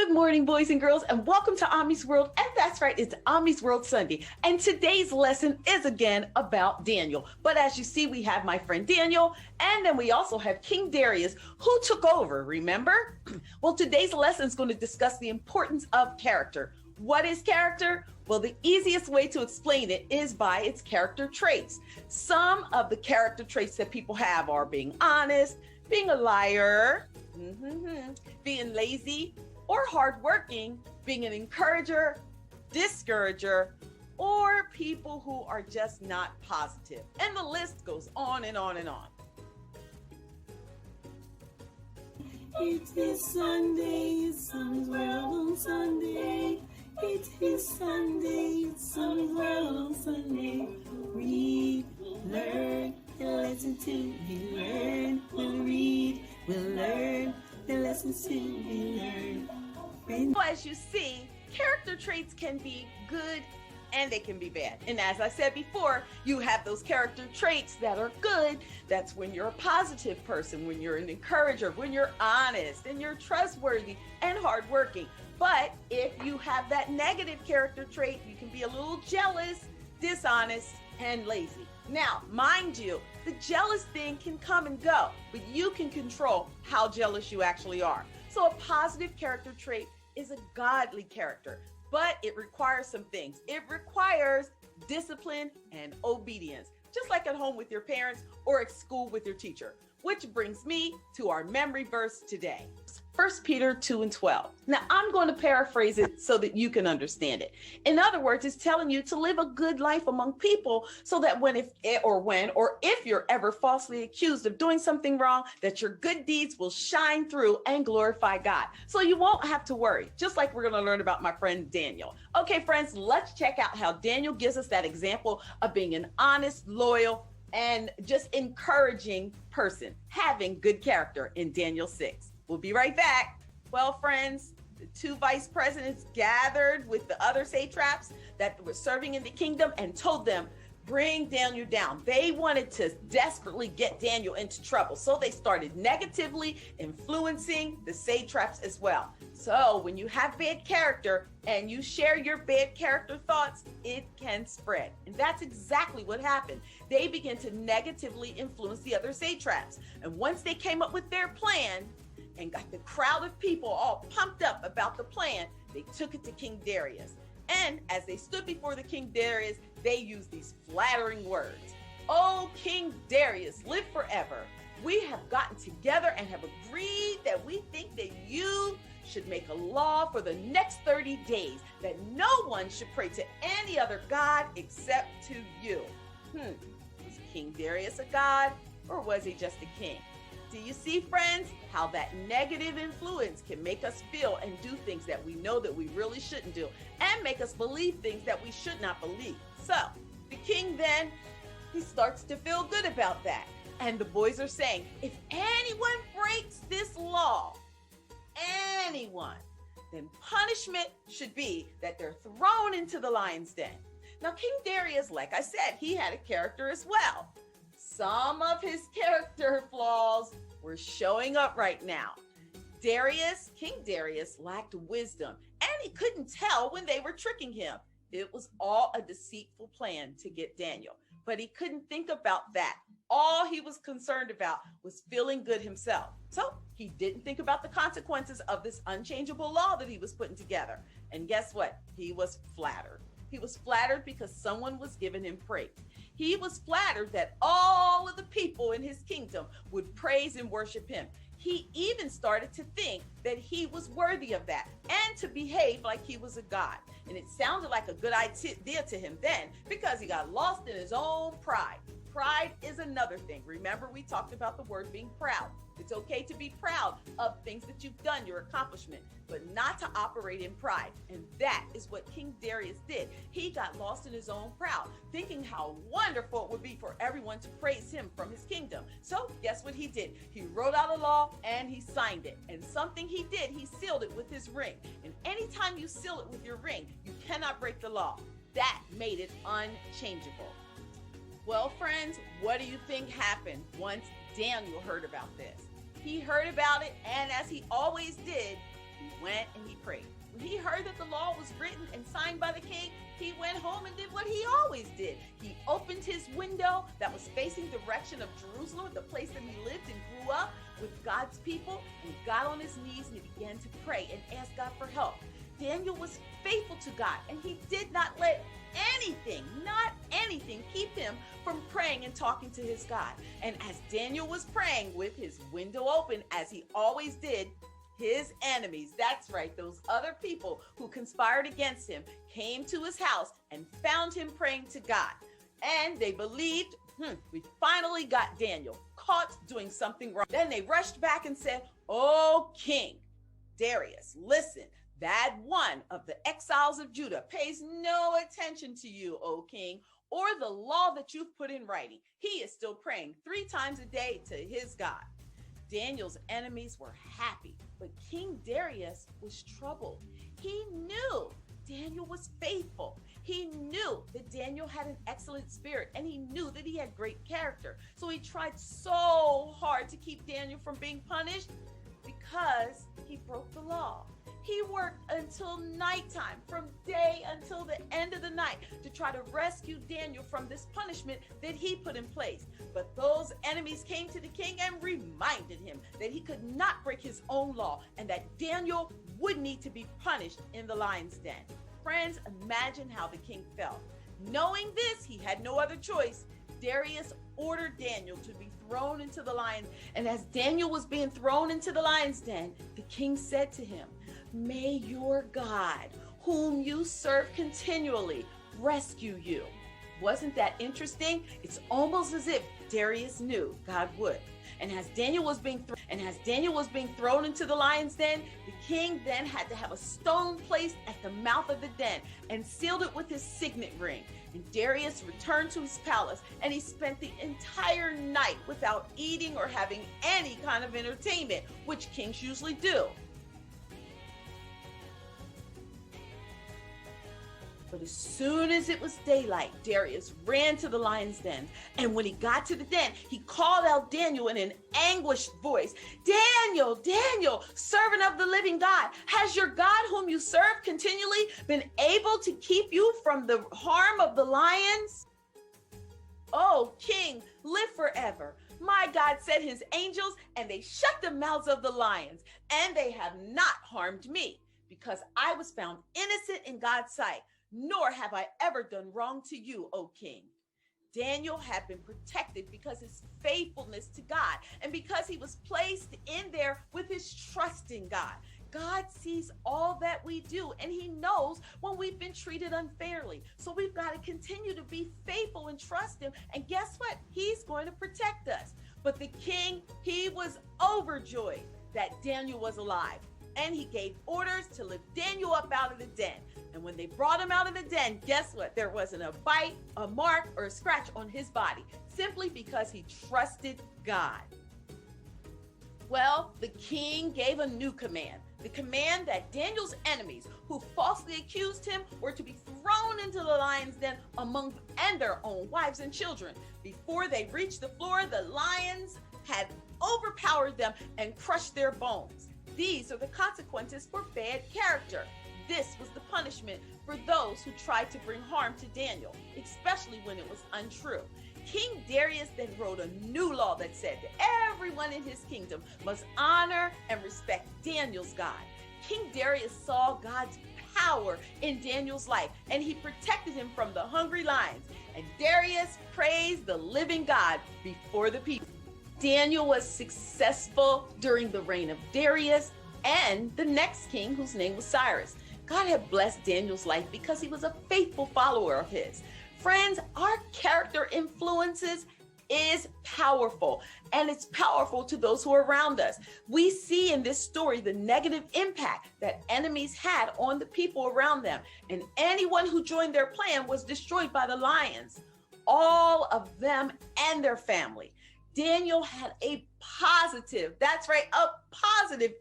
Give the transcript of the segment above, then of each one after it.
Good morning, boys and girls, and welcome to Ommy's World. And that's right, it's Ommy's World Sunday. And today's lesson is again about Daniel. But as you see, we have my friend Daniel, and then we also have King Darius, who took over, remember? Well, today's lesson is going to discuss the importance of character. What is character? Well, the easiest way to explain it is by its character traits. Some of the character traits that people have are being honest, being a liar, being lazy, or hardworking, being an encourager, discourager, or people who are just not positive. And the list goes on and on and on. It is Sunday, it's Ommy's World on Sunday. It is Sunday, it's Ommy's World on Sunday. Read, learn, and listen to be learned. We'll read, we'll learn, the lessons to be learned. So as you see, character traits can be good and they can be bad. And as I said before, you have those character traits that are good. That's when you're a positive person, when you're an encourager, when you're honest and you're trustworthy and hardworking. But if you have that negative character trait, you can be a little jealous, dishonest, and lazy. Now, mind you, the jealous thing can come and go, but you can control how jealous you actually are. So a positive character trait is a godly character, but it requires some things. It requires discipline and obedience, just like at home with your parents or at school with your teacher. Which brings me to our memory verse today. 1 Peter 2:12. Now, I'm going to paraphrase it so that you can understand it. In other words, it's telling you to live a good life among people so that if you're ever falsely accused of doing something wrong, that your good deeds will shine through and glorify God. So you won't have to worry, just like we're going to learn about my friend Daniel. Okay, friends, let's check out how Daniel gives us that example of being an honest, loyal, and just encouraging person, having good character in Daniel 6. We'll be right back. Well, friends, the two vice presidents gathered with the other satraps that were serving in the kingdom and told them, bring Daniel down. They wanted to desperately get Daniel into trouble. So they started negatively influencing the satraps as well. So when you have bad character and you share your bad character thoughts, it can spread. And that's exactly what happened. They began to negatively influence the other satraps. And once they came up with their plan and got the crowd of people all pumped up about the plan, they took it to King Darius. And as they stood before the King Darius, they used these flattering words. Oh, King Darius, live forever. We have gotten together and have agreed that we think that you should make a law for the next 30 days that no one should pray to any other god except to you. Was King Darius a god, or was he just a king? Do you see, friends, how that negative influence can make us feel and do things that we know that we really shouldn't do, and make us believe things that we should not believe? So the king then, he starts to feel good about that. And the boys are saying, if anyone breaks this law, anyone, then punishment should be that they're thrown into the lion's den. Now, King Darius, like I said, he had a character as well. Some of his character flaws were showing up right now. King Darius lacked wisdom, and he couldn't tell when they were tricking him. It was all a deceitful plan to get Daniel, but he couldn't think about that. All he was concerned about was feeling good himself. So he didn't think about the consequences of this unchangeable law that he was putting together. And guess what? He was flattered. He was flattered because someone was giving him praise. He was flattered that all of the people in his kingdom would praise and worship him. He even started to think that he was worthy of that and to behave like he was a god. And it sounded like a good idea to him then, because he got lost in his own pride. Pride is another thing. Remember, we talked about the word being proud. It's okay to be proud of things that you've done, your accomplishment, but not to operate in pride. And that is what King Darius did. He got lost in his own pride, thinking how wonderful it would be for everyone to praise him from his kingdom. So guess what he did? He wrote out a law and he signed it. And something he did, he sealed it with his ring. And anytime you seal it with your ring, you cannot break the law. That made it unchangeable. Well, friends, what do you think happened once Daniel heard about this? He heard about it, and as he always did, He went and he prayed. When he heard that the law was written and signed by the king, he went home and did what he always did. He opened his window that was facing the direction of Jerusalem, the place that he lived and grew up with God's people, and he got on his knees and he began to pray and ask God for help. Daniel was faithful to God, and he did not let anything, not anything, keep him from praying and talking to his God. And as Daniel was praying with his window open, as he always did, his enemies, that's right, those other people who conspired against him, came to his house and found him praying to God. And they believed, we finally got Daniel caught doing something wrong. Then they rushed back and said, "Oh, King Darius, listen, that one of the exiles of Judah pays no attention to you, O king, or the law that you've put in writing. He is still praying 3 times a day to his God." Daniel's enemies were happy, but King Darius was troubled. He knew Daniel was faithful. He knew that Daniel had an excellent spirit, and he knew that he had great character. So he tried so hard to keep Daniel from being punished because he broke the law. He worked until nighttime, from day until the end of the night, to try to rescue Daniel from this punishment that he put in place. But those enemies came to the king and reminded him that he could not break his own law and that Daniel would need to be punished in the lion's den. Friends, imagine how the king felt. Knowing this, he had no other choice. Darius ordered Daniel to be thrown into the lion. And as Daniel was being thrown into the lion's den, the king said to him, "May your God, whom you serve continually, rescue you." Wasn't that interesting? It's almost as if Darius knew God would. And as Daniel was being thrown into the lion's den, the king then had to have a stone placed at the mouth of the den and sealed it with his signet ring. And Darius returned to his palace, and he spent the entire night without eating or having any kind of entertainment, which kings usually do. But as soon as it was daylight, Darius ran to the lion's den. And when he got to the den, he called out Daniel in an anguished voice. "Daniel, Daniel, servant of the living God, has your God whom you serve continually been able to keep you from the harm of the lions?" "Oh, king, live forever. My God sent his angels and they shut the mouths of the lions, and they have not harmed me, because I was found innocent in God's sight. Nor have I ever done wrong to you, O king." Daniel had been protected because his faithfulness to God, and because he was placed in there with his trust in God. God sees all that we do, and he knows when we've been treated unfairly. So we've got to continue to be faithful and trust him. And guess what? He's going to protect us. But the king, he was overjoyed that Daniel was alive, and he gave orders to lift Daniel up out of the den. And when they brought him out of the den, guess what? There wasn't a bite, a mark, or a scratch on his body, simply because he trusted God. Well, the king gave a new command, the command that Daniel's enemies, who falsely accused him, were to be thrown into the lion's den and their own wives and children. Before they reached the floor, the lions had overpowered them and crushed their bones. These are the consequences for bad character. This was the punishment for those who tried to bring harm to Daniel, especially when it was untrue. King Darius then wrote a new law that said that everyone in his kingdom must honor and respect Daniel's God. King Darius saw God's power in Daniel's life, and he protected him from the hungry lions. And Darius praised the living God before the people. Daniel was successful during the reign of Darius and the next king, whose name was Cyrus. God had blessed Daniel's life because he was a faithful follower of his. Friends, our character influences is powerful, and it's powerful to those who are around us. We see in this story the negative impact that enemies had on the people around them, and anyone who joined their plan was destroyed by the lions, all of them and their family. Daniel had a positive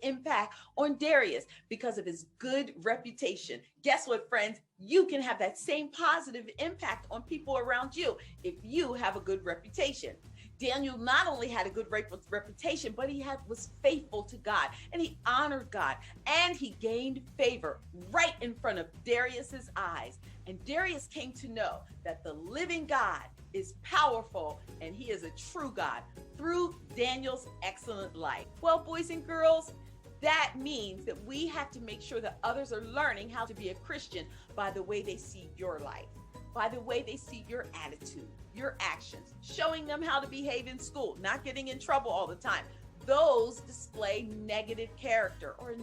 impact on Darius because of his good reputation. Guess what, friends? You can have that same positive impact on people around you if you have a good reputation. Daniel not only had a good reputation, but he was faithful to God, and he honored God, and he gained favor right in front of Darius's eyes. And Darius came to know that the living God is powerful and he is a true God through Daniel's excellent life. Well, boys and girls, that means that we have to make sure that others are learning how to be a Christian by the way they see your life, by the way they see your attitude, your actions, showing them how to behave in school, not getting in trouble all the time. Those display negative character or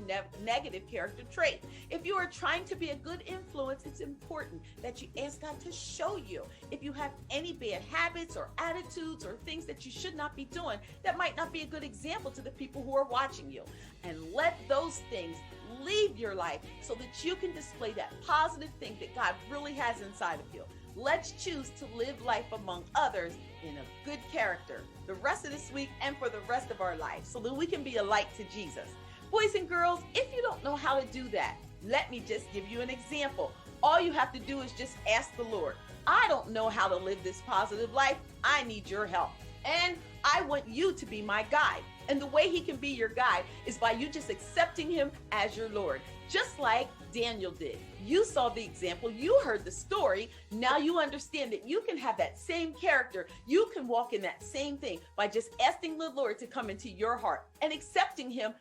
negative character trait. If you are trying to be a good influence, it's important that you ask God to show you if you have any bad habits or attitudes or things that you should not be doing that might not be a good example to the people who are watching you. And let those things leave your life so that you can display that positive thing that God really has inside of you. Let's choose to live life among others in a good character the rest of this week and for the rest of our life so that we can be a light to Jesus. Boys and girls, if you don't know how to do that, let me just give you an example. All you have to do is just ask the Lord, I don't know how to live this positive life. I need your help. And I want you to be my guide. And the way he can be your guide is by you just accepting him as your Lord, just like Daniel did. You saw the example, you heard the story. Now you understand that you can have that same character. You can walk in that same thing by just asking the Lord to come into your heart and accepting him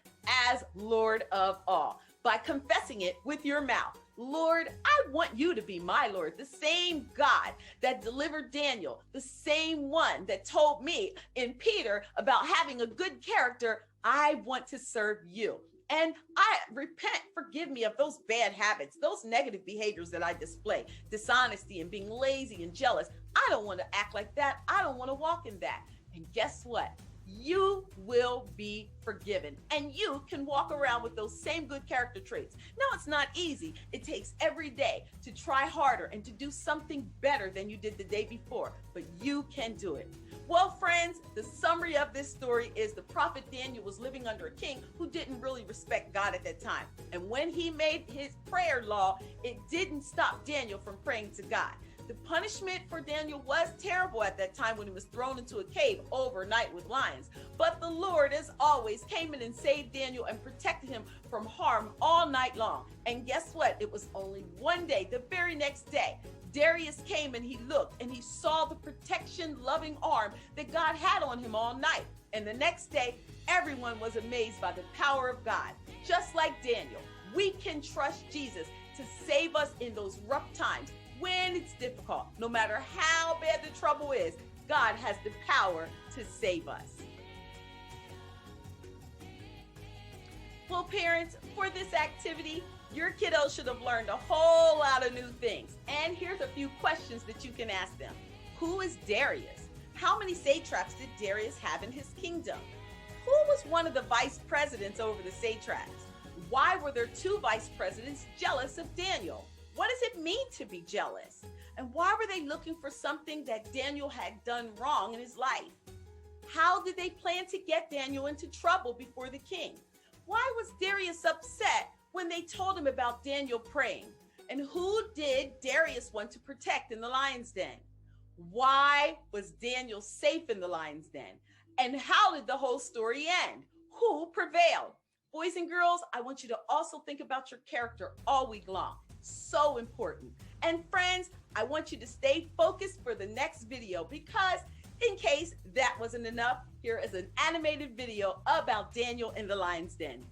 as Lord of all, by confessing it with your mouth. Lord, I want you to be my Lord, the same God that delivered Daniel, the same one that told me in Peter about having a good character. I want to serve you. And I repent, forgive me of those bad habits, those negative behaviors that I display, dishonesty and being lazy and jealous. I don't want to act like that. I don't want to walk in that. And guess what? You will be forgiven and you can walk around with those same good character traits. Now, it's not easy. It takes every day to try harder and to do something better than you did the day before, but you can do it. Well, friends, the summary of this story is the prophet Daniel was living under a king who didn't really respect God at that time. And when he made his prayer law, it didn't stop Daniel from praying to God. The punishment for Daniel was terrible at that time when he was thrown into a cave overnight with lions. But the Lord, as always, came in and saved Daniel and protected him from harm all night long. And guess what? It was only one day, the very next day, Darius came and he looked and he saw the protection, loving arm that God had on him all night. And the next day, everyone was amazed by the power of God. Just like Daniel, we can trust Jesus to save us in those rough times. When it's difficult, no matter how bad the trouble is, God has the power to save us. Well, parents, for this activity, your kiddos should have learned a whole lot of new things. And here's a few questions that you can ask them. Who is Darius? How many satraps did Darius have in his kingdom? Who was one of the vice presidents over the satraps? Why were there two vice presidents jealous of Daniel? What does it mean to be jealous? And why were they looking for something that Daniel had done wrong in his life? How did they plan to get Daniel into trouble before the king? Why was Darius upset when they told him about Daniel praying? And who did Darius want to protect in the lion's den? Why was Daniel safe in the lion's den? And how did the whole story end? Who prevailed? Boys and girls, I want you to also think about your character all week long. So important. And friends, I want you to stay focused for the next video because in case that wasn't enough, here is an animated video about Daniel in the lion's den.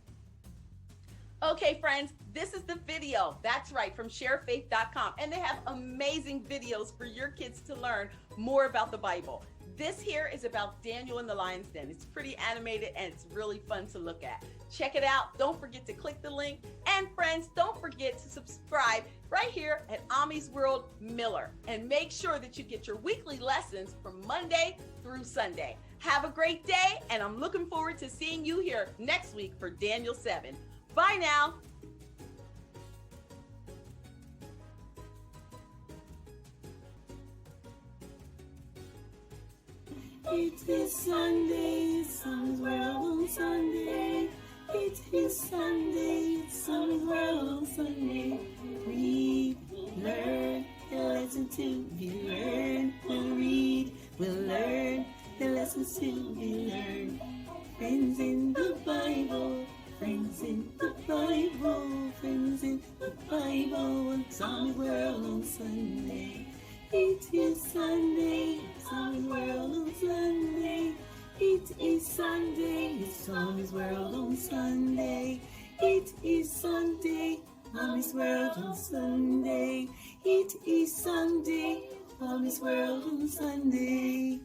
Okay, friends, this is the video. That's right, from sharefaith.com. And they have amazing videos for your kids to learn more about the Bible. This here is about Daniel in the lion's den. It's pretty animated and it's really fun to look at. Check it out. Don't forget to click the link. And friends, don't forget to subscribe right here at Ommy's World Miller. And make sure that you get your weekly lessons from Monday through Sunday. Have a great day, and I'm looking forward to seeing you here next week for Daniel 7. Bye now. It is Sunday, Ommy's World on Sunday. It is Sunday, Ommy's World on Sunday. Read, learn, the lesson to be learned. We'll read, we'll learn, the lesson Friends in the Bible, friends in the Bible, friends in the Bible, it's Ommy's World on Sunday. It is Sunday, it's Ommy's World on Sunday. It is Sunday, it's Ommy's World on Sunday. It is Sunday, Ommy's World on Sunday. It is Sunday, Ommy's World on Sunday.